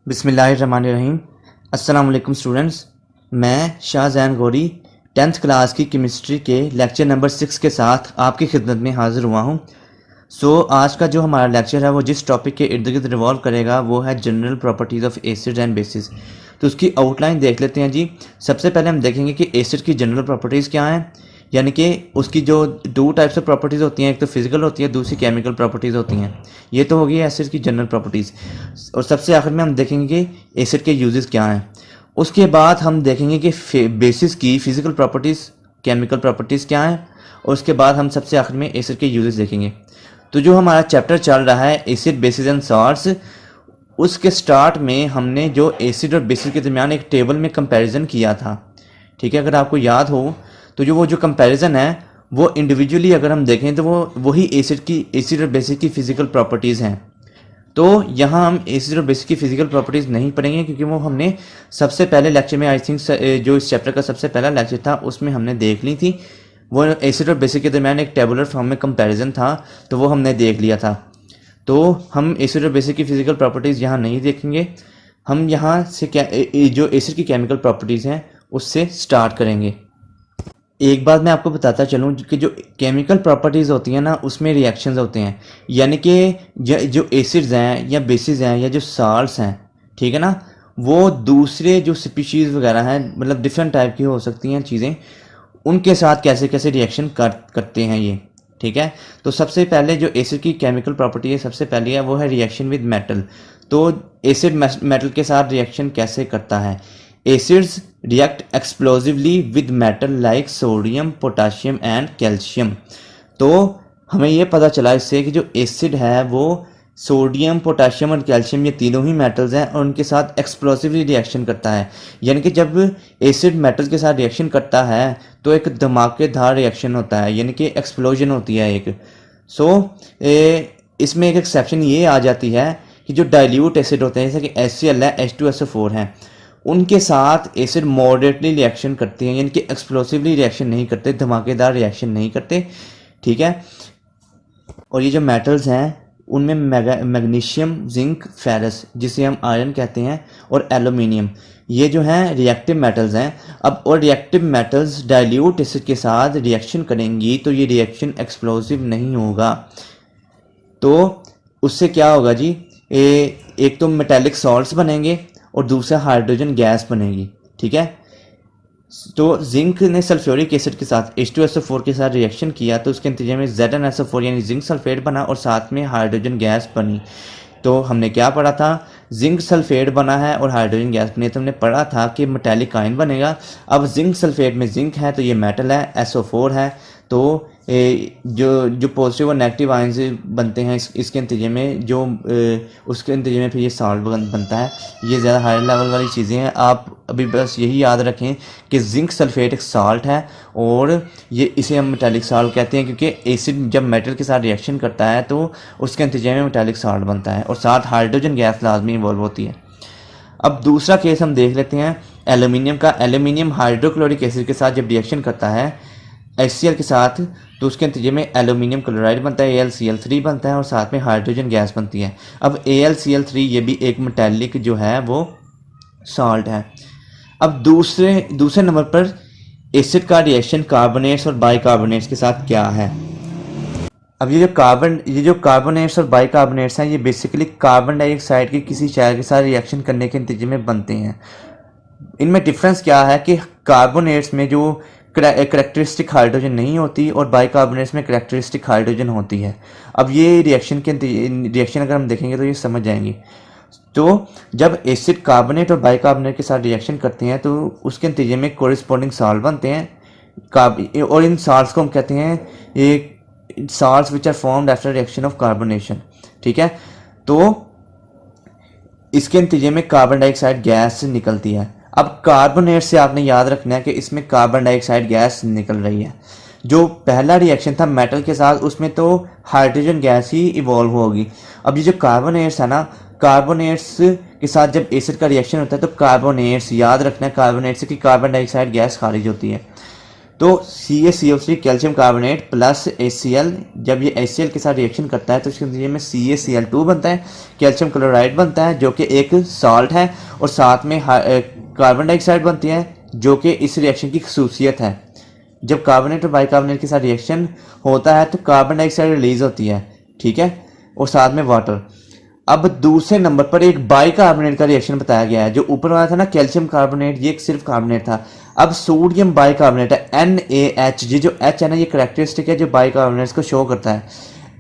बिस्मिल्लाहिर्रहमानिर्रहीम। अस्सलाम वालेकुम स्टूडेंट्स, मैं शाहजैन गौरी 10th क्लास की केमिस्ट्री के लेक्चर नंबर 6 के साथ आपकी खिदमत में हाज़िर हुआ हूँ। आज का जो हमारा लेक्चर है वो जिस टॉपिक के इर्द गिर्द रिवॉल्व करेगा वो है general properties of acid and bases. तो उसकी आउटलाइन देख लेते हैं जी। सबसे पहले हम देखेंगे कि एसिड की जनरल प्रॉपर्टीज़ क्या हैं, यानी कि उसकी जो दो टाइप्स ऑफ प्रॉपर्टीज़ होती हैं, एक तो फिजिकल होती है, दूसरी केमिकल प्रॉपर्टीज़ होती हैं। ये तो होगी एसिड की जनरल प्रॉपर्टीज़। और सबसे आखिर में हम देखेंगे कि एसिड के यूजेस क्या हैं। उसके बाद हम देखेंगे कि बेसिस की फिजिकल प्रॉपर्टीज़, केमिकल प्रॉपर्टीज़ क्या हैं, और उसके बाद हम सबसे आखिर में एसिड के यूजेस देखेंगे। तो जो हमारा चैप्टर चल रहा है एसिड बेसिस एंड सॉल्ट्स, उसके स्टार्ट में हमने जो एसिड और बेसिस के दरमियान एक टेबल में कंपैरिजन किया था। ठीक है, अगर आपको याद हो तो जो कंपैरिजन है वो इंडिविजुअली अगर हम देखें तो वो वही एसिड और बेसिस की फिजिकल प्रॉपर्टीज़ हैं। तो यहाँ हम एसिड और बेसिस की फिजिकल प्रॉपर्टीज़ नहीं पढ़ेंगे, क्योंकि वो हमने सबसे पहले लेक्चर में, आई थिंक जो इस चैप्टर का सबसे पहला लेक्चर था उसमें हमने देख ली थी। वो एसिड और बेसिस के दरमियान एक टेबुलर फॉर्म में कंपैरिजन था, तो वो हमने देख लिया था। तो हम एसिड और बेसिस की फिजिकल प्रॉपर्टीज़ यहाँ नहीं देखेंगे। हम यहाँ से जो एसिड की केमिकल प्रॉपर्टीज़ हैं उससे स्टार्ट करेंगे। एक बात मैं आपको बताता चलूँ कि जो केमिकल प्रॉपर्टीज़ होती हैं ना, उसमें रिएक्शंस होते हैं, यानी कि जो एसिड्स हैं या बेसिस हैं या जो साल्ट्स हैं, ठीक है ना, वो दूसरे जो स्पीशीज़ वगैरह हैं, मतलब डिफरेंट टाइप की हो सकती हैं चीज़ें, उनके साथ कैसे कैसे रिएक्शन करते हैं ये। ठीक है, तो सबसे पहले जो एसिड की केमिकल प्रॉपर्टी है सबसे पहली है वो है रिएक्शन विद मेटल। तो एसिड मेटल के साथ रिएक्शन कैसे करता है? Acids react explosively with metal like sodium, potassium and calcium. तो हमें ये पता चला इससे कि जो एसिड है वो सोडियम, पोटाशियम और कैल्शियम, ये तीनों ही मेटल्स हैं और उनके साथ एक्सप्लोसिवली रिएक्शन करता है। यानी कि जब एसिड मेटल के साथ रिएक्शन करता है तो एक धमाकेदार रिएक्शन होता है, यानी कि एक्सप्लोजन होती है एक। इसमें एक एक्सेप्शन ये आ जाती है कि जो डाइल्यूट एसिड होते हैं, जैसे कि HCl है, H2SO4 हैं, उनके साथ एसिड मॉडरेटली रिएक्शन करते हैं, यानी कि एक्सप्लोसिवली रिएक्शन नहीं करते, धमाकेदार रिएक्शन नहीं करते। ठीक है, और ये जो मेटल्स हैं उनमें मैग्नीशियम, जिंक, फेरस, जिसे हम आयरन कहते हैं, और एल्यूमिनियम, ये जो हैं रिएक्टिव मेटल्स हैं। अब और रिएक्टिव मेटल्स डाइल्यूट एसिड के साथ रिएक्शन करेंगी तो ये रिएक्शन एक्सप्लोसिव नहीं होगा। तो उससे क्या होगा जी, एक तो मेटेलिक सॉल्ट्स बनेंगे और दूसरा हाइड्रोजन गैस बनेगी। ठीक है, तो जिंक ने सल्फ्यूरिक एसिड के साथ H2SO4 के साथ रिएक्शन किया तो उसके नतीजे में ZnSO4 यानी जिंक सल्फेट बना और साथ में हाइड्रोजन गैस बनी। तो हमने क्या पढ़ा था? जिंक सल्फेट बना है और हाइड्रोजन गैस बनी, तो हमने पढ़ा था कि मेटालिक आयन बनेगा। अब जिंक सल्फेट में जिंक है तो ये मेटल है, SO4 है, तो जो पॉजिटिव और नेगेटिव आयन से बनते हैं इसके नतीजे में उसके नतीजे में फिर ये सॉल्ट बनता है। ये ज़्यादा हाई लेवल वाली चीज़ें हैं, आप अभी बस यही याद रखें कि जिंक सल्फेट एक सॉल्ट है और ये इसे हम मेटालिक सॉल्ट कहते हैं, क्योंकि एसिड जब मेटल के साथ रिएक्शन करता है तो उसके नतीजे में मेटालिक सॉल्ट बनता है और साथ हाइड्रोजन गैस लाजमी इन्वॉल्व होती है। अब दूसरा केस हम देख लेते हैं एल्यूमिनियम का। एल्यूमिनियम हाइड्रोक्लोरिक एसिड के साथ जब रिएक्शन करता है HCl के साथ तो उसके नतीजे में एल्यूमिनियम क्लोराइड बनता है, AlCl3 बनता है और साथ में हाइड्रोजन गैस बनती है। अब AlCl3 ये भी एक मेटालिक जो है वो सॉल्ट है। अब दूसरे नंबर पर एसिड का रिएक्शन कार्बोनेट्स और बाइकार्बोनेट्स के साथ क्या है? अब ये जो कार्बोनेट्स और बाइकार्बोनेट्स हैं, ये बेसिकली कार्बन डाइऑक्साइड की किसी शय के साथ रिएक्शन करने के नतीजे में बनते हैं। इनमें डिफरेंस क्या है कि कार्बोनेट्स में जो करेक्टरिस्टिक हाइड्रोजन नहीं होती और बाइकार्बोनेट्स में करेक्टरिस्टिक हाइड्रोजन होती है। अब ये रिएक्शन अगर हम देखेंगे तो ये समझ जाएंगे। तो जब एसिड कार्बोनेट और बाइकार्बोनेट के साथ रिएक्शन करते हैं तो उसके नतीजे में कोरिस्पोंडिंग सॉल्ट बनते हैं, और इन सॉल्ट्स को हम कहते हैं ये salts which are formed after reaction of carbonation. ठीक है, तो इसके नतीजे में कार्बन डाइऑक्साइड गैस निकलती है। अब कार्बोनेट से आपने याद रखना है कि इसमें कार्बन डाइऑक्साइड गैस निकल रही है। जो पहला रिएक्शन था मेटल के साथ उसमें तो हाइड्रोजन गैस ही इवॉल्व होगी। अब ये जो कार्बोनेट्स है ना, कार्बोनेट्स के साथ जब एसिड का रिएक्शन होता है तो कार्बोनेट्स याद रखना है, कार्बोनेट्स की कार्बन डाइऑक्साइड गैस खारिज होती है। तो CaCO3 calcium carbonate plus HCl, जब ये HCl के साथ रिएक्शन करता है तो इसके नतीजे में CaCl2 बनता है, कैल्शियम क्लोराइड बनता है जो कि एक सॉल्ट है, और साथ में कार्बन डाइऑक्साइड बनती है जो कि इस रिएक्शन की खसूसियत है। जब कार्बोनेट और बाइकार्बोनेट के साथ रिएक्शन होता है तो कार्बन डाइऑक्साइड रिलीज होती है, ठीक है, और साथ में वाटर। अब दूसरे नंबर पर एक बाइकार्बोनेट का रिएक्शन बताया गया है। जो ऊपर वाला था ना कैल्शियम कार्बोनेट, ये सिर्फ कार्बोनेट था। अब सोडियम बाइकार्बोनेट है NaH, ये जो H है ना, ये करेक्टरिस्टिक है जो बाइकार्बोनेट्स को शो करता है।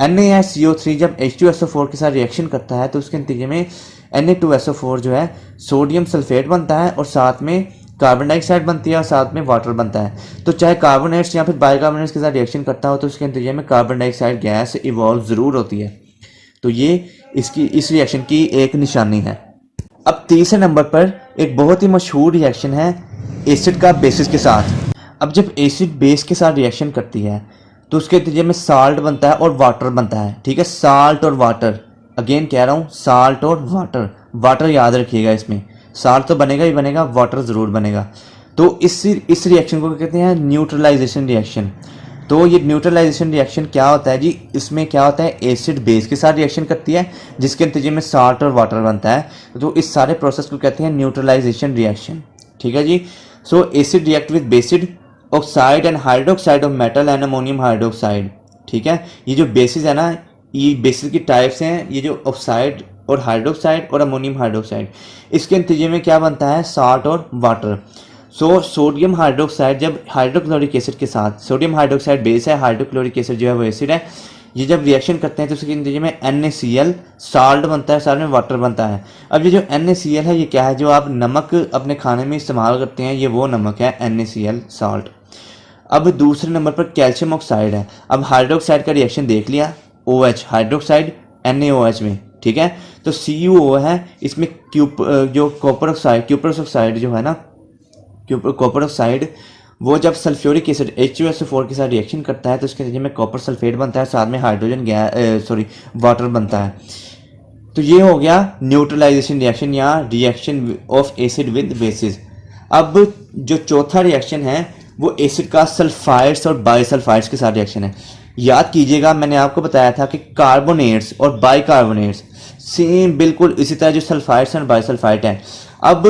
NaCO3 जब H2SO4 के साथ रिएक्शन करता है तो उसके नतीजे में Na2SO4 जो है सोडियम सल्फेट बनता है, और साथ में कार्बन डाइऑक्साइड बनती है, और साथ में वाटर बनता है। तो चाहे कार्बोनेट्स या फिर बाइकार्बोनेट्स के साथ रिएक्शन करता हो तो उसके नतीजे में कार्बन डाइऑक्साइड गैस इवॉल्व ज़रूर होती है। तो ये इस रिएक्शन की एक निशानी है। अब तीसरे नंबर पर एक बहुत ही मशहूर रिएक्शन है एसिड का बेसिस के साथ। अब जब एसिड बेस के साथ रिएक्शन करती है तो उसके नतीजे में साल्ट बनता है और वाटर बनता है, ठीक है, साल्ट और वाटर। अगेन कह रहा हूँ, साल्ट और वाटर, वाटर याद रखिएगा, इसमें साल्ट तो बनेगा ही बनेगा, वाटर ज़रूर बनेगा। तो इस रिएक्शन को कहते हैं न्यूट्रलाइजेशन रिएक्शन। तो ये न्यूट्रलाइजेशन रिएक्शन क्या होता है जी, इसमें क्या होता है, एसिड बेस के साथ रिएक्शन करती है जिसके नतीजे में साल्ट और वाटर बनता है। तो इस सारे प्रोसेस को कहते हैं न्यूट्रलाइजेशन रिएक्शन, ठीक है जी। So acid react with basic oxide and hydroxide of metal and ammonium hydroxide, ठीक है। ये जो बेसिस है ना, ये बेसिस की टाइप्स हैं, ये जो ऑक्साइड और हाइड्रोक्साइड और अमोनियम हाइड्रोक्साइड, इसके नतीजे में क्या बनता है, साल्ट और वाटर। सो सोडियम हाइड्रोक्साइड जब हाइड्रोक्लोरिक एसिड के साथ, सोडियम हाइड्रोक्साइड बेस है, हाइड्रोक्लोरिक एसिड जो है वो एसिड है, ये जब रिएक्शन करते हैं तो उसके नतीजे में NaCl साल्ट बनता है, साथ में वाटर बनता है। अब ये जो NaCl है ये क्या है, जो आप नमक अपने खाने में इस्तेमाल करते हैं, ये वो नमक है NaCl साल्ट। अब दूसरे नंबर पर कैल्शियम ऑक्साइड है। अब हाइड्रोक्साइड का रिएक्शन देख लिया, OH हाइड्रोक्साइड NaOH में, ठीक है। तो CuO है, इसमें जो कॉपर ऑक्साइड जो है ना, कॉपर ऑक्साइड, वो जब सल्फ्यूरिक एसिड H2SO4 के साथ रिएक्शन करता है तो उसके नतीजे में कॉपर सल्फेट बनता है, साथ में हाइड्रोजन वाटर बनता है। तो ये हो गया न्यूट्रलाइजेशन रिएक्शन या reaction of acid with basis. अब जो चौथा रिएक्शन है वो एसिड का सल्फाइड्स और बाइसल्फाइड्स के साथ रिएक्शन है। याद कीजिएगा, मैंने आपको बताया था कि कार्बोनेट्स और बाइकार्बोनेट्स सेम बिल्कुल इसी तरह जो सल्फाइड्स और बाइसल्फाइड हैं। अब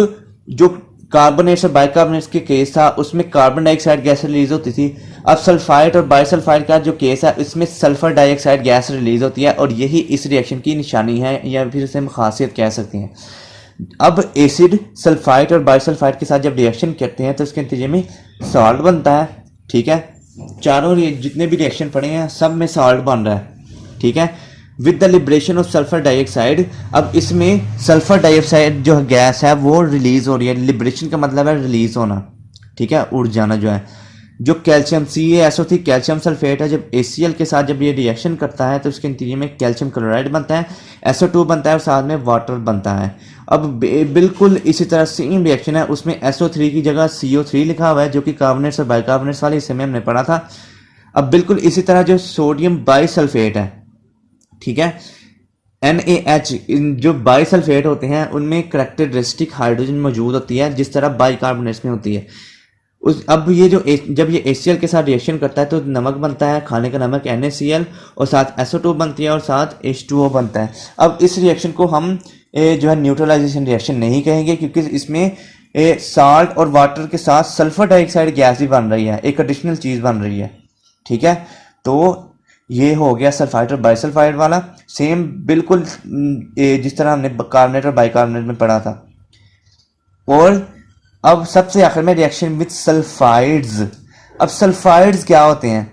जो कार्बोनेट्स और बाइकार्बोनेट्स के केस था उसमें कार्बन डाइऑक्साइड गैस रिलीज होती थी। अब सल्फाइड और बाइसल्फाइड का जो केस है इसमें सल्फर डाइऑक्साइड गैस रिलीज होती है, और यही इस रिएक्शन की निशानी है या फिर इसे हम खासियत कह सकते हैं। अब एसिड सल्फाइड और बाइसल्फाइड के साथ जब रिएक्शन करते हैं तो इसके नतीजे में सॉल्ट बनता है, ठीक है। चारों जितने भी रिएक्शन पड़े हैं सब में सॉल्ट बन रहा है, ठीक है, with the liberation of sulphur dioxide. अब इसमें सल्फर डाइऑक्साइड जो गैस है वो रिलीज हो रही है। लिबरेशन का मतलब है रिलीज होना, ठीक है, उड़ जाना जो है। जो कैल्शियम CaSO3 कैल्शियम सल्फेट है, जब HCl के साथ जब ये रिएक्शन करता है तो उसके नतीजे में कैल्शियम क्लोराइड बनता है, SO2 बनता है, और साथ में वाटर बनता है। अब बिल्कुल इसी तरह सेम रिएक्शन है, उसमें SO3 की जगह CO3 लिखा हुआ है जो कि कार्बोनेट्स और बाइकार्बोनेट्स वाले हिस्से में हमने पढ़ा था। अब बिल्कुल इसी तरह जो सोडियम बाइसल्फेट है, ठीक है, NaH, जो बाइसल्फेट होते हैं उनमें करेक्टरिस्टिक हाइड्रोजन मौजूद होती है जिस तरह बाइकार्बोनेट्स में होती है। अब ये जब ये HCl के साथ रिएक्शन करता है तो नमक बनता है, खाने का नमक NaCl, और साथ SO2 बनती है और साथ H2O बनता है। अब इस रिएक्शन को हम जो है न्यूट्रलाइजेशन रिएक्शन नहीं कहेंगे क्योंकि इसमें साल्ट और वाटर के साथ सल्फर डाइऑक्साइड गैस भी बन रही है, एक एडिशनल चीज़ बन रही है, ठीक है। तो ये हो गया सल्फाइड और बाइसल्फाइड वाला, सेम बिल्कुल जिस तरह हमने कार्बोनेट और बाइकार्बोनेट में पढ़ा था। और अब सबसे आखिर में रिएक्शन विद सल्फाइड्स। अब सल्फाइड्स क्या होते हैं,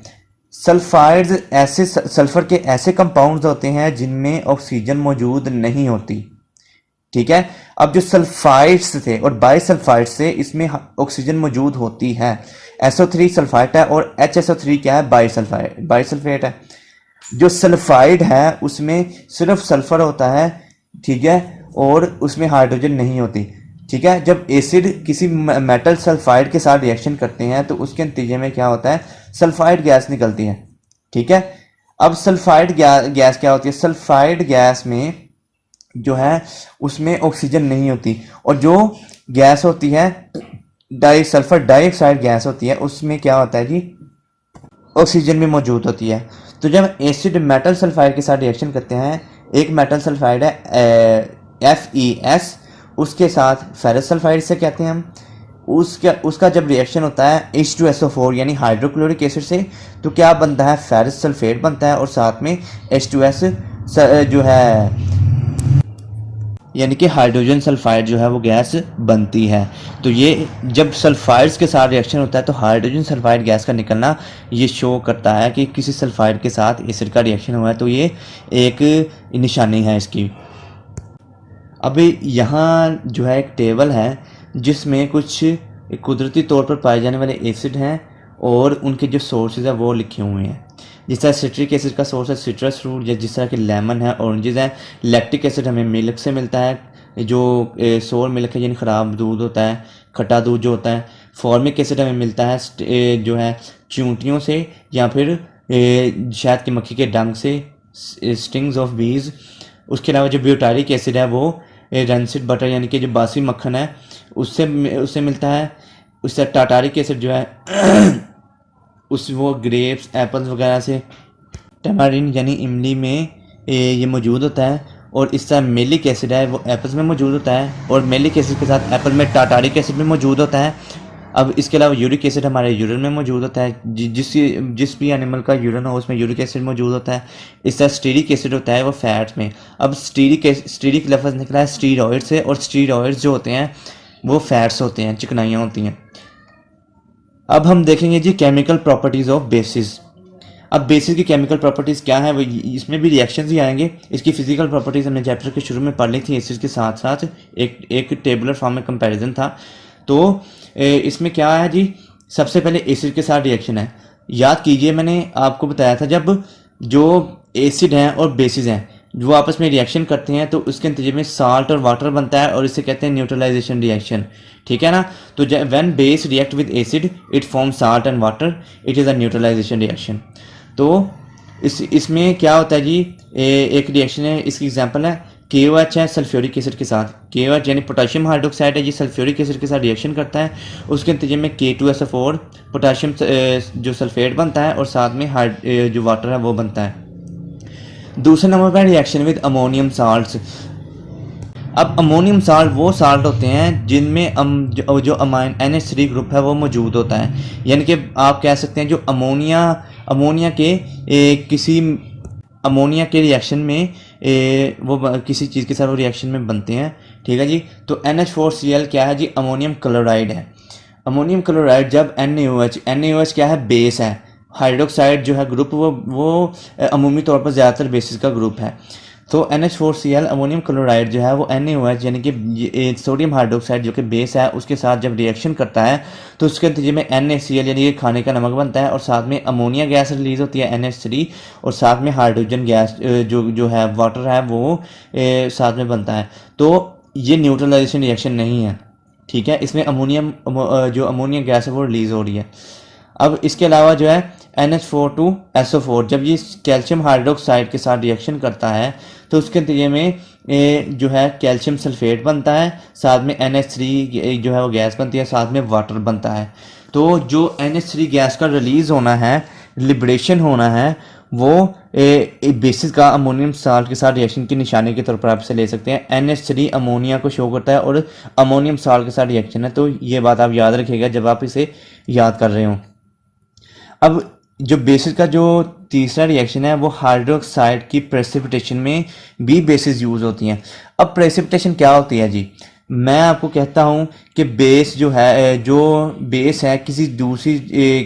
सल्फाइड्स ऐसे सल्फर के ऐसे कंपाउंड्स होते हैं जिनमें ऑक्सीजन मौजूद नहीं होती, ठीक है। अब जो सल्फाइड्स थे और बाइसल्फाइड्स थे इसमें ऑक्सीजन मौजूद होती है। SO3 सल्फाइड है और HSO3 क्या है, बाइसल्फेट है। जो सल्फाइड है उसमें सिर्फ सल्फर होता है, ठीक है, और उसमें हाइड्रोजन नहीं होती, ठीक है। जब एसिड किसी मेटल सल्फाइड के साथ रिएक्शन करते हैं तो उसके नतीजे में क्या होता है, सल्फाइड गैस निकलती है, ठीक है। अब सल्फाइड गैस क्या होती है, सल्फाइड गैस में जो है उसमें ऑक्सीजन नहीं होती, और जो गैस होती है सल्फर डाइऑक्साइड गैस होती है उसमें क्या होता है जी, ऑक्सीजन भी मौजूद होती है। तो जब एसिड मेटल सल्फाइड के साथ रिएक्शन करते हैं, एक मेटल सल्फाइड है FeS, उसके साथ फेरस सल्फाइड से कहते हैं हम, उसका जब रिएक्शन होता है H2SO4 यानी हाइड्रोक्लोरिक एसिड से, तो क्या बनता है, फेरस सल्फेट बनता है और साथ में H2S जो है यानी कि हाइड्रोजन सल्फाइड जो है वो गैस बनती है। तो ये जब सल्फाइड्स के साथ रिएक्शन होता है तो हाइड्रोजन सल्फाइड गैस का निकलना ये शो करता है कि किसी सल्फाइड के साथ एसिड का रिएक्शन हुआ है, तो ये एक निशानी है इसकी। अभी यहाँ जो है एक टेबल है जिसमें कुछ कुदरती तौर पर पाए जाने वाले एसिड हैं और उनके जो सोर्सेज हैं वो लिखे हुए हैं। जिस तरह सिट्रिक एसिड का सोर्स है सिट्रस फ्रूट, या जिस तरह कि लेमन है, ऑरेंजेस है। लैक्टिक एसिड हमें मिल्क से मिलता है, जो सोर मिल्क है यानी ख़राब दूध होता है, खट्टा दूध जो होता है। फॉर्मिक एसिड हमें मिलता है जो है चूंटियों से या फिर शहद की मक्खी के डंक से, स्टिंग्स ऑफ बीज। उसके अलावा जो ब्यूटारिक एसिड है वो रेंसिड बटर यानी कि जो बासी मक्खन है उससे मिलता है। उससे टाटारिक एसिड जो है उस वो ग्रेप्स एप्पल्स वगैरह से, टमारिन यानी इमली में ये मौजूद होता है। और इस तरह मेलिक एसिड है वो एप्पल्स में मौजूद होता है, और मेलिक एसिड के साथ एप्पल में टाटारिक एसिड भी मौजूद होता है। अब इसके अलावा यूरिक एसिड हमारे यूरिन में मौजूद होता है, जिस भी एनिमल का यूरिन हो उसमें यूरिक एसिड मौजूद होता है। इस तरह स्टीरिक एसिड होता है वो फैट्स में। अब स्टीरिक लफ्ज़ निकला है स्टीरॉयड से, और स्टीरॉयड्स जो होते हैं वो फैट्स होते हैं, चिकनाइयाँ होती हैं। अब हम देखेंगे जी केमिकल प्रॉपर्टीज़ ऑफ बेसिस। अब बेसिस की केमिकल प्रॉपर्टीज़ क्या है, वो इसमें भी रिएक्शंस ही आएंगे। इसकी फिजिकल प्रॉपर्टीज़ हमने चैप्टर के शुरू में पढ़ ली थी, एसिड के साथ साथ एक टेबुलर फॉर्म में कंपैरिजन था। तो इसमें क्या है जी, सबसे पहले एसिड के साथ रिएक्शन है। याद कीजिए मैंने आपको बताया था जब जो एसिड हैं और बेसिस हैं जो आपस में रिएक्शन करते हैं तो उसके नतीजे में साल्ट और वाटर बनता है, और इसे कहते हैं न्यूट्रलाइजेशन रिएक्शन। ठीक है ना। तो when base react with acid it form salt and water, it is a neutralisation reaction. तो इसमें क्या होता है जी, एक रिएक्शन है, इसकी एग्जांपल है KOH है सल्फ्यूरिक एसिड के साथ। KOH यानी पोटेशियम हाइड्रोक्साइड है, ये सल्फ्यूरिक एसिड के साथ रिएक्शन करता है, उसके नतीजे में K2SO4 पोटेशियम जो सल्फेट बनता है, और साथ में जो वाटर है वो बनता है। दूसरे नंबर पर रिएक्शन विद अमोनियम साल्ट्स। अब अमोनियम साल्ट वो साल्ट होते हैं जिनमें जो अमाइन NH3 ग्रुप है वो मौजूद होता है। यानी कि आप कह सकते हैं जो अमोनिया के रिएक्शन में वो किसी चीज़ के साथ वो रिएक्शन में बनते हैं। ठीक है जी। तो NH4Cl क्या है जी, अमोनियम क्लोराइड है। अमोनियम क्लोराइड जब NaOH क्या है, बेस है। हाइड्रोक्साइड जो है ग्रुप वो अमूमी तौर पर ज़्यादातर बेसिस का ग्रुप है। तो NH4Cl अमोनियम क्लोराइड जो है वो NaOH यानी कि सोडियम हाइड्रोक्साइड जो कि बेस है उसके साथ जब रिएक्शन करता है तो उसके नतीजे में NaCl यानी कि खाने का नमक बनता है, और साथ में अमोनिया गैस रिलीज होती है NH3, और साथ में हाइड्रोजन गैस जो है वाटर है वो साथ में बनता है। तो ये न्यूट्रलाइजेशन रिएक्शन नहीं है। ठीक है। इसमें जो अमोनिया गैस है वो रिलीज हो रही है। अब इसके अलावा जो है NH4 जब ये कैल्शियम हाइड्रोक्साइड के साथ रिएक्शन करता है तो उसके नतीजे में जो है कैल्शियम सल्फेट बनता है, साथ में NH3 जो है वो गैस बनती है, साथ में वाटर बनता है। तो जो NH3 गैस का रिलीज़ होना है, लिबरेशन होना है, वो बेसिस का अमोनियम साल्ट के साथ रिएक्शन की निशानी के तौर पर आप इसे ले सकते हैं। NH3 अमोनिया को शो करता है और अमोनियम साल्ट के साथ रिएक्शन है। तो ये बात आप याद रखिएगा जब आप इसे याद कर रहे हो। अब जो बेसिस का जो तीसरा रिएक्शन है वो हाइड्रोक्साइड की प्रेसिपिटेशन में भी बेसिस यूज़ होती हैं। अब प्रेसिपिटेशन क्या होती है जी, मैं आपको कहता हूँ कि बेस जो बेस है किसी दूसरी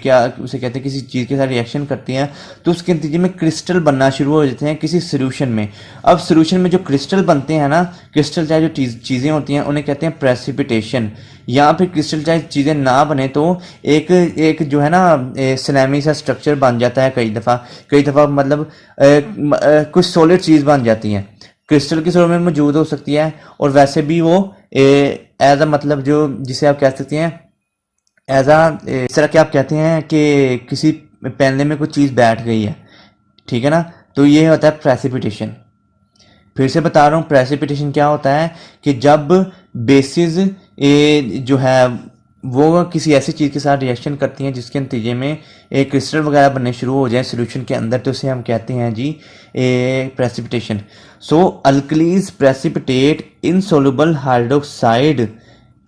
क्या उसे कहते हैं किसी चीज़ के साथ रिएक्शन करती हैं तो उसके नतीजे में क्रिस्टल बनना शुरू हो जाते हैं किसी सोल्यूशन में। अब सोल्यूशन में जो क्रिस्टल बनते हैं ना, क्रिस्टल चाहे जो चीज़ें होती हैं उन्हें कहते हैं प्रेसिपिटेशन। यहाँ पे क्रिस्टल चाहे चीज़ें ना बने तो एक जो है ना स्लैमी सा स्ट्रक्चर बन जाता है। कई दफ़ा मतलब कुछ सॉलिड चीज़ बन जाती हैं, क्रिस्टल की स्वरूप में मौजूद हो सकती है, और वैसे भी वो एज अ मतलब जो जिसे आप कह सकते हैं एज अ इस तरह के आप कहते हैं कि किसी पैनले में कुछ चीज़ बैठ गई है। ठीक है ना। तो ये होता है प्रेसिपिटेशन। फिर से बता रहा हूँ प्रेसिपिटेशन क्या होता है कि जब बेसिस जो है वो किसी ऐसी चीज़ के साथ रिएक्शन करती हैं जिसके नतीजे में एक क्रिस्टल वगैरह बनने शुरू हो जाए सोल्यूशन के अंदर, तो उसे हम कहते हैं जी प्रेसिपिटेशन। सो अल्कलीज प्रेसिपिटेट इनसोल्युबल हाइड्रोक्साइड,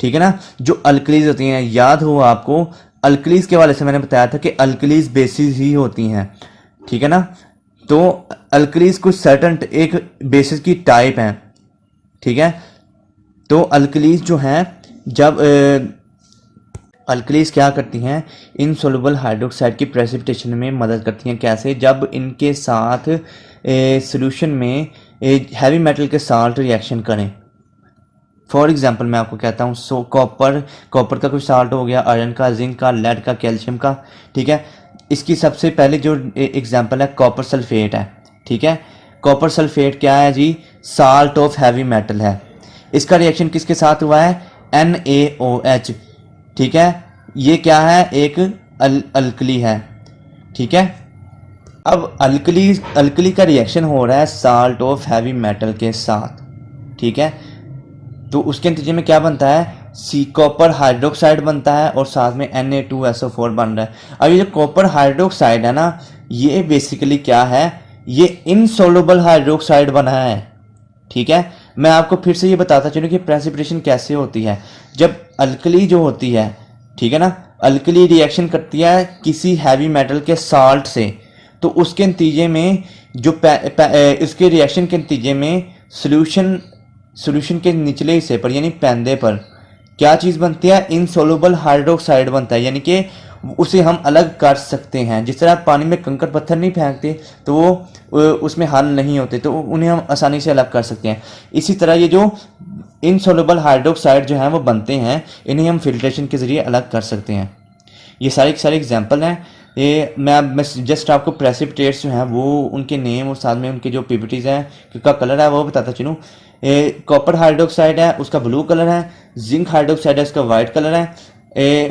ठीक है ना। जो अल्कलीज होती हैं, याद हो आपको अल्कलीज के वाले से मैंने बताया था कि अल्कलीज बेसिस ही होती हैं, ठीक है ना। तो अल्कलीज कुछ सर्टन एक बेसिस की टाइप हैं, ठीक है। तो अल्कलीज जो हैं, जब अल्कलीज क्या करती हैं, इनसोल्युबल हाइड्रोक्साइड की प्रेसिपिटेशन में मदद करती हैं। कैसे? जब इनके साथ सॉल्यूशन में हैवी मेटल के साल्ट रिएक्शन करें। फॉर एग्जांपल मैं आपको कहता हूँ, सो कॉपर का कुछ साल्ट हो गया, आयरन का, जिंक का, लेड का, कैल्शियम का, ठीक है। इसकी सबसे पहले जो एग्जांपल है कॉपर सल्फेट है, ठीक है। कॉपर सल्फेट क्या है जी? साल्ट ऑफ हैवी मेटल है। इसका रिएक्शन किसके साथ हुआ है? NaOH, ठीक है। ये क्या है? एक अल्कली है, ठीक है। अब अल्कली का रिएक्शन हो रहा है साल्ट ऑफ हैवी मेटल के साथ, ठीक है। तो उसके नतीजे में क्या बनता है? सी कॉपर हाइड्रोक्साइड बनता है और साथ में Na2SO4 बन रहा है। अब ये जो कॉपर हाइड्रोक्साइड है ना, ये बेसिकली क्या है? ये इनसोल्युबल हाइड्रोक्साइड बना है, ठीक है। मैं आपको फिर से ये बताता चलूँ कि प्रेसिपिटेशन कैसे होती है। जब अल्कली जो होती है, ठीक है ना, अल्कली रिएक्शन करती है किसी हैवी मेटल के साल्ट से, तो उसके नतीजे में जो इसके रिएक्शन के नतीजे में सॉल्यूशन के निचले हिस्से पर यानी पैंदे पर क्या चीज़ बनती है? इनसोल्युबल हाइड्रोक्साइड बनता है, यानी कि उसे हम अलग कर सकते हैं। जिस तरह आप पानी में कंकड़ पत्थर नहीं फेंकते तो वो उसमें हल नहीं होते, तो उन्हें हम आसानी से अलग कर सकते हैं। इसी तरह ये जो इनसोल्युबल हाइड्रोक्साइड जो हैं वो बनते हैं, इन्हें हम फिल्ट्रेशन के ज़रिए अलग कर सकते हैं। ये सारे एग्जांपल हैं। ये मैं जस्ट आपको प्रेसिपिटेट्स जो हैं वो उनके नेम और साथ में उनके जो पीपीटीज हैं, उसका कलर है वो बताता चलूँ। कॉपर हाइड्रोक्साइड है, उसका ब्लू कलर है। जिंक हाइड्रोक्साइड है, उसका वाइट कलर है।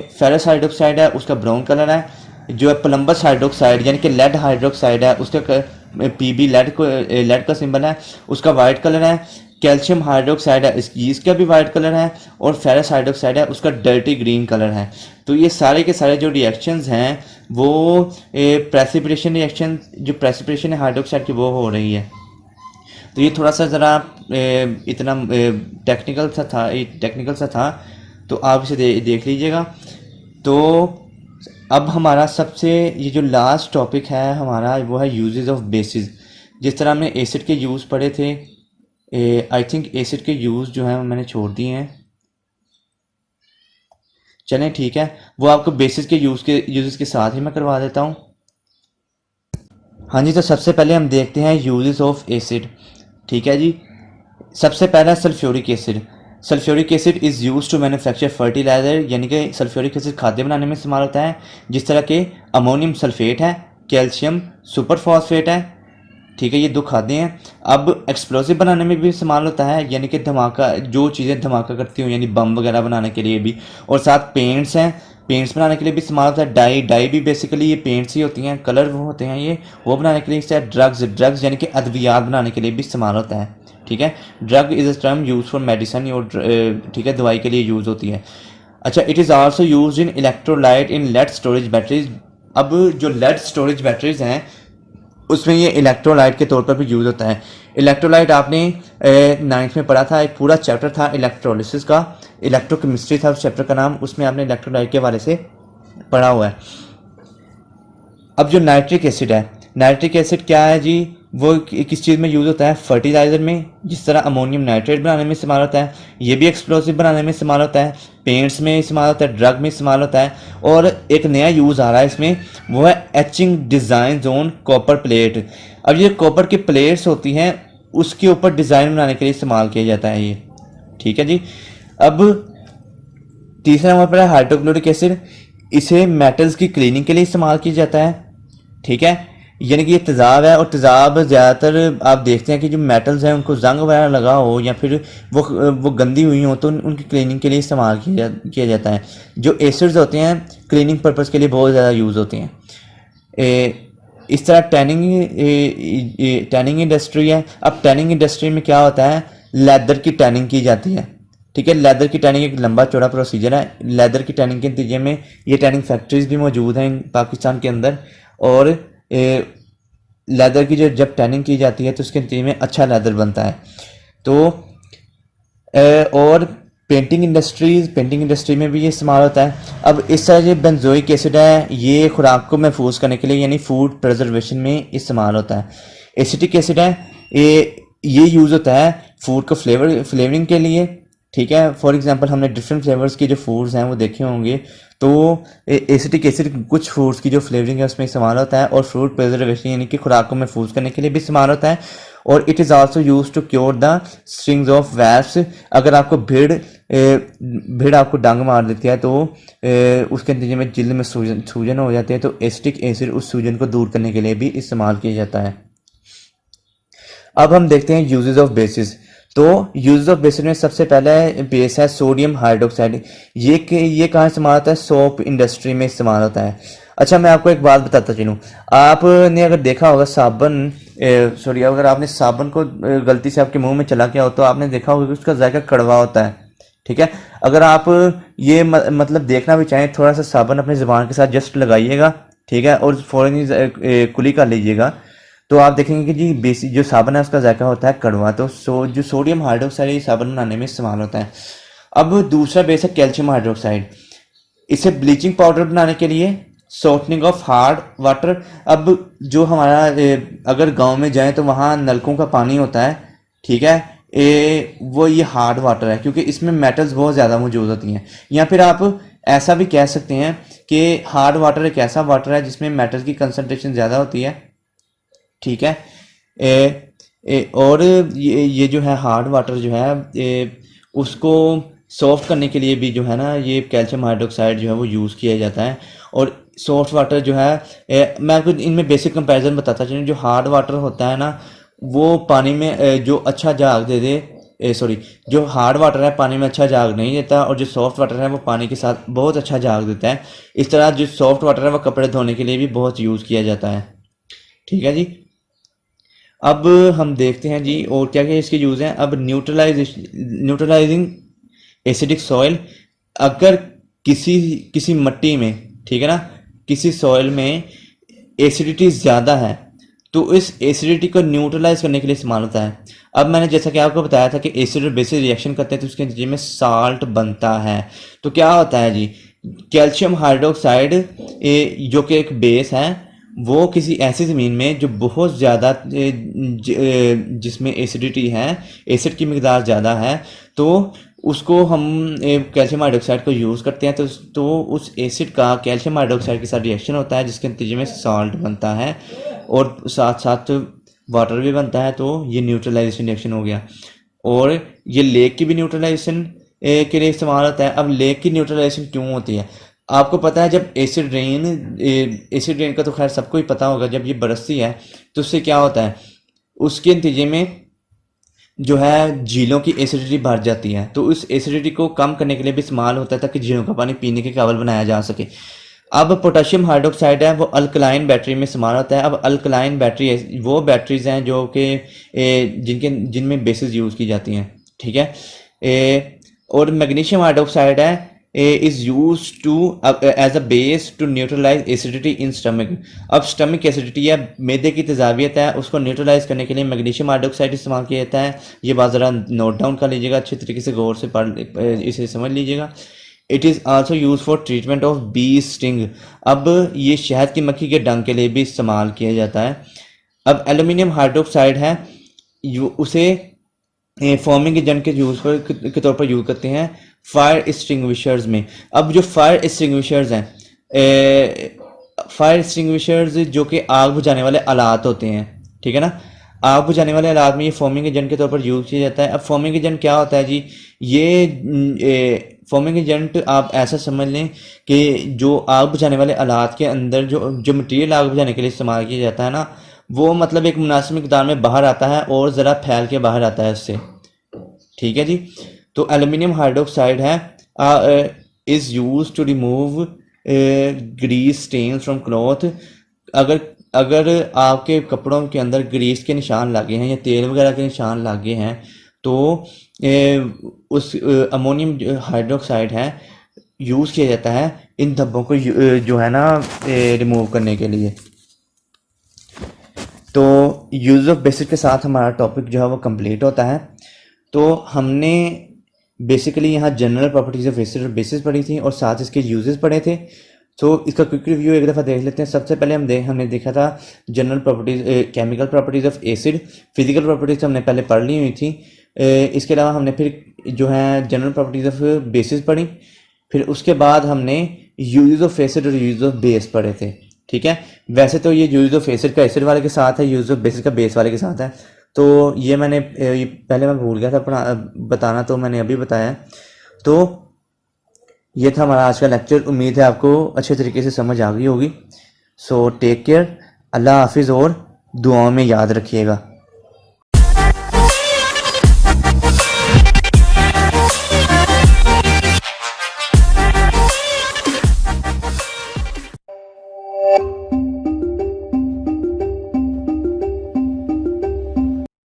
फेरस हाइड्रोक्साइड है, उसका ब्राउन कलर है। जो है प्लम्बस हाइड्रोक्साइड यानी कि लेड हाइड्रोक्साइड है, उसका PB लेड का सिंबल है, उसका वाइट कलर है। कैल्शियम हाइड्रोक्साइड है, इसका भी वाइट कलर है। और फेरस हाइड्रोक्साइड है, उसका डर्टी ग्रीन कलर है। तो ये सारे के सारे जो रिएक्शंस हैं वो प्रेसिपिटेशन रिएक्शन, जो प्रेसिपिटेशन है हाइड्रोक्साइड की, वो हो रही है। तो ये थोड़ा सा ज़रा इतना टेक्निकल सा था, तो आप इसे देख लीजिएगा। तो अब हमारा सबसे ये जो लास्ट टॉपिक है हमारा, वो है यूजेस ऑफ बेसिस। जिस तरह हमने एसिड के यूज़ पढ़े थे, आई थिंक एसिड के यूज़ जो हैं मैंने छोड़ दिए हैं। चलें ठीक है, वो आपको बेसिस के यूजेस के साथ ही मैं करवा देता हूँ। हाँ जी, तो सबसे पहले हम देखते हैं यूजेस ऑफ एसिड, ठीक है जी। सबसे पहला sulphuric acid. Sulphuric acid is use to manufacture fertiliser, यानी कि सल्फ्यूरिक एसिड खाद्य बनाने में इस्तेमाल होता है। जिस तरह के अमोनियम सल्फेट है, कैल्शियम सुपर फॉस्फेट है, ठीक है, ये दो खाद्य हैं। अब एक्सप्लोसिव बनाने में भी इस्तेमाल होता है, यानी कि धमाका, जो चीज़ें धमाका करती हो, यानी बम वगैरह बनाने के लिए भी। और साथ पेंट्स हैं, पेंट्स बनाने के लिए भी इस्तेमाल होता है। डाई भी बेसिकली ये पेंट्स ही होती हैं, कलर वो होते हैं ये, वो बनाने के लिए। ड्रग्स यानी कि अद्वियात बनाने के लिए भी इस्तेमाल होता है, ठीक है। Drug is a term use for medicine, और ठीक है, दवाई के लिए यूज़ होती है। अच्छा, it is also use in electrolyte in lead storage batteries. अब जो लेड स्टोरेज बैटरीज हैं उसमें ये इलेक्ट्रोलाइट के तौर पर भी यूज़ होता है। इलेक्ट्रोलाइट आपने 9th में पढ़ा था, एक पूरा चैप्टर था इलेक्ट्रोलिसिस का, इलेक्ट्रोकेमिस्ट्री था उस चैप्टर का नाम, उसमें आपने इलेक्ट्रोलाइट के हवाले से पढ़ा हुआ है। अब जो नाइट्रिक एसिड है, नाइट्रिक एसिड क्या है जी? वो किस चीज़ में यूज़ होता है? फर्टिलाइज़र में। जिस तरह अमोनियम नाइट्रेट बनाने में इस्तेमाल होता है, ये भी एक्सप्लोसिव बनाने में इस्तेमाल होता है, पेंट्स में इस्तेमाल होता है, ड्रग में इस्तेमाल होता है। और एक नया यूज़ आ रहा है इसमें, वो है etching design on copper plate. अब ये कॉपर की प्लेट्स होती हैं, उसके ऊपर डिज़ाइन बनाने के लिए इस्तेमाल किया जाता है ये, ठीक है जी। अब तीसरा नंबर पर है हाइड्रोक्लोरिक एसिड। इसे मेटल्स की क्लीनिंग के लिए इस्तेमाल किया जाता है, ठीक है। यानी कि ये तेज़ाब है, और तेज़ाब ज़्यादातर आप देखते हैं कि जो मेटल्स हैं उनको जंग वगैरह लगा हो या फिर वो गंदी हुई हो तो उनकी क्लीनिंग के लिए इस्तेमाल किया जाता है। जो एसिड्स होते हैं क्लीनिंग पर्पज़ के लिए बहुत ज़्यादा यूज़ होते हैं। इस तरह टैनिंग इंडस्ट्री है। अब टैनिंग इंडस्ट्री में क्या होता है? लेदर की टैनिंग की जाती है, ठीक है। लेदर की टैनिंग एक लंबा चौड़ा प्रोसीजर है। लेदर की टैनिंग के नतीजे में ये टैनिंग फैक्ट्रीज भी मौजूद हैं पाकिस्तान के अंदर, और लेदर की जो जब टैनिंग की जाती है तो उसके नतीजे में अच्छा लेदर बनता है। तो और पेंटिंग इंडस्ट्री में भी ये इस्तेमाल होता है। अब इस तरह जो बेंजोइक एसिड है ये खुराक को महफूज करने के लिए यानी फूड प्रिजर्वेशन में इस्तेमाल होता है। एसिटिक एसिड है ये यूज़ होता है फूड को फ्लेवरिंग के लिए, ठीक है। फॉर एग्जांपल हमने डिफरेंट फ्लेवर्स के जो फूड्स हैं वो देखे होंगे, तो एसिटिक एसिड कुछ फूड्स की जो फ्लेवरिंग है उसमें इस्तेमाल होता है, और फ्रूट प्रिजर्वेशन यानी कि खुराक को महफूज करने के लिए भी इस्तेमाल होता है। और it is also use to cure the stings of wasps. अगर आपको भीड़ आपको डंग मार देती है तो उसके नतीजे में जिल्द में सूजन हो जाती है, तो एसिटिक एसिड उस सूजन को दूर करने के लिए भी इस्तेमाल किया जाता है। अब हम देखते हैं यूजेस ऑफ बेसिस। तो यूजेस ऑफ बेसिस में सबसे पहला बेस है सोडियम हाइड्रोक्साइड। ये कहाँ इस्तेमाल होता है? सोप इंडस्ट्री में इस्तेमाल होता है। अच्छा, मैं आपको एक बात बताता चलूँ। आपने अगर देखा होगा अगर आपने साबन को गलती से आपके मुंह में चला गया हो तो आपने देखा होगा कि उसका जायका कड़वा होता है, ठीक है। अगर आप ये मतलब देखना भी चाहें, थोड़ा सा साबन अपने ज़ुबान के साथ जस्ट लगाइएगा, ठीक है, और फ़ौरन ही कुली कर लीजिएगा, तो आप देखेंगे कि जी बेसिक जो साबन है उसका जायका होता है कड़वा। तो जो सोडियम हाइड्रोक्साइड ये साबन बनाने में इस्तेमाल होता है। अब दूसरा बेस है कैल्शियम हाइड्रोक्साइड। इसे ब्लीचिंग पाउडर बनाने के लिए, सॉफ्टनिंग ऑफ हार्ड वाटर। अब जो हमारा अगर गांव में जाएं तो वहाँ नलकों का पानी होता है, ठीक है, वो ये हार्ड वाटर है क्योंकि इसमें मेटल्स बहुत ज़्यादा मौजूद होती हैं। या फिर आप ऐसा भी कह सकते हैं कि हार्ड वाटर एक ऐसा वाटर है जिसमें मेटल की कंसनट्रेशन ज़्यादा होती है, ठीक है। और ये जो है हार्ड वाटर जो है उसको सॉफ्ट करने के लिए भी जो है ना ये कैल्शियम हाइड्रोक्साइड जो है वो यूज़ किया जाता है। और सॉफ्ट वाटर जो है मैं आपको इनमें बेसिक कंपैरिजन बताता चलूँ। जो हार्ड वाटर होता है ना वो पानी में जो अच्छा झाग दे दे जो हार्ड वाटर है पानी में अच्छा झाग नहीं देता, और जो सॉफ्ट वाटर है वो पानी के साथ बहुत अच्छा झाग देता है। इस तरह जो सॉफ्ट वाटर है वो कपड़े धोने के लिए भी बहुत यूज़ किया जाता है, ठीक है जी। अब हम देखते हैं जी और क्या क्या इसके यूज़ हैं। अब न्यूट्रलाइजिंग एसिडिक सॉइल। अगर किसी मिट्टी में, ठीक है ना, किसी सॉइल में एसिडिटी ज़्यादा है तो इस एसिडिटी को न्यूट्रलाइज करने के लिए इस्तेमाल होता है। अब मैंने जैसा कि आपको बताया था कि एसिड और बेसिस रिएक्शन करते हैं तो उसके नतीजे में साल्ट बनता है। तो क्या होता है जी, कैल्शियम हाइड्रोक्साइड जो कि एक बेस है वो किसी ऐसी ज़मीन में जो बहुत ज़्यादा जिसमें एसिडिटी है, एसिड की मकदार ज़्यादा है, तो उसको हम कैल्शियम हाइड्रोक्साइड को यूज़ करते हैं। तो उस एसिड का कैल्शियम हाइड्रोक्साइड के साथ रिएक्शन होता है जिसके नतीजे में साल्ट बनता है और साथ साथ वाटर भी बनता है। तो ये न्यूट्रलाइजेशन रिएक्शन हो गया। और ये लेक की भी न्यूट्रलाइजेशन के लिए इस्तेमाल होता है। अब लेक की न्यूट्रलाइजेशन क्यों होती है? आपको पता है जब एसिड रेन का तो खैर सबको ही पता होगा, जब ये बरसती है तो उससे क्या होता है, उसके नतीजे में जो है झीलों की एसिडिटी बढ़ जाती है। तो उस एसिडिटी को कम करने के लिए भी इस्तेमाल होता है ताकि झीलों का पानी पीने के काबिल बनाया जा सके। अब पोटेशियम हाइड्रोक्साइड है वो अल्कलाइन बैटरी में इस्तेमाल होता है। अब अल्कलाइन बैटरी वो बैटरीज हैं जो कि जिनमें बेसिस यूज़ की जाती हैं, ठीक है। और मैग्नीशियम हाइड्रोक्साइड है is use to as a base to neutralise acidity in stomach. अब स्टमक एसिडिटी या मैदे की तेजाबियत है उसको न्यूट्रलाइज करने के लिए मैग्नीशियम हाइड्रोक्साइड इस्तेमाल किया जाता है। ये बात ज़रा नोट डाउन कर लीजिएगा, अच्छे तरीके से गौर से इसे समझ लीजिएगा। It is also use for treatment of bee sting. अब ये शहद की मक्खी के डंक के लिए भी इस्तेमाल किया जाता है। अब एल्यूमिनियम हाइड्रोक्साइड है उसे फॉर्मिंग एजेंट के तौर पर यूज करते हैं फायर एक्सटिंग्विशर्स में। अब जो फायर एक्सटिंग्विशर्स हैं, फायर एक्सटिंग्विशर्स जो कि आग बुझाने वाले आलात होते हैं, ठीक है ना, आग बुझाने वाले आलात में ये फॉर्मिंग एजेंट के तौर पर यूज किया जाता है। अब फॉर्मिंग एजेंट क्या होता है जी, ये फॉर्मिंग एजेंट आप ऐसा समझ लें कि जो आग बुझाने वाले आलात के अंदर जो मटेरियल आग बुझाने के लिए इस्तेमाल किया जाता है ना, वो मतलब एक मुनासिब मिकदार में बाहर आता है और ज़रा फैल के बाहर आता है उससे, ठीक है जी। तो एल्यूमिनियम हाइड्रोक्साइड है is use to remove grease stains from cloth. अगर आपके कपड़ों के अंदर ग्रीस के निशान लगे हैं या तेल वगैरह के निशान लगे हैं तो उस अमोनियम हाइड्रोक्साइड है यूज़ किया जाता है इन धब्बों को जो है ना रिमूव करने के लिए। तो यूज़ ऑफ बेसिस के साथ हमारा टॉपिक जो है वो कंप्लीट होता है। तो हमने बेसिकली यहाँ जनरल प्रॉपर्टीज ऑफ एसिड और बेसिस पढ़ी थी और साथ इसके यूजेस पढ़े थे। तो इसका क्विक रिव्यू एक दफ़ा देख लेते हैं। सबसे पहले हमने देखा था general properties, chemical properties of acid. Physical properties हमने पहले पढ़ ली हुई थी। इसके अलावा हमने फिर जो है जनरल प्रॉपर्टीज ऑफ बेसिस पढ़ी। फिर उसके बाद हमने यूज ऑफ एसिड और यूज ऑफ बेस पढ़े थे। ठीक है, वैसे तो ये यूज ऑफ एसिड का एसिड वाले के साथ है, यूज ऑफ बेसिस का बेस वाले के साथ है। तो ये मैंने पहले मैं भूल गया था बताना, तो मैंने अभी बताया। तो ये था हमारा आज का लेक्चर। उम्मीद है आपको अच्छे तरीके से समझ आ गई होगी। सो टेक केयर, अल्लाह हाफिज़ और दुआओं में याद रखिएगा।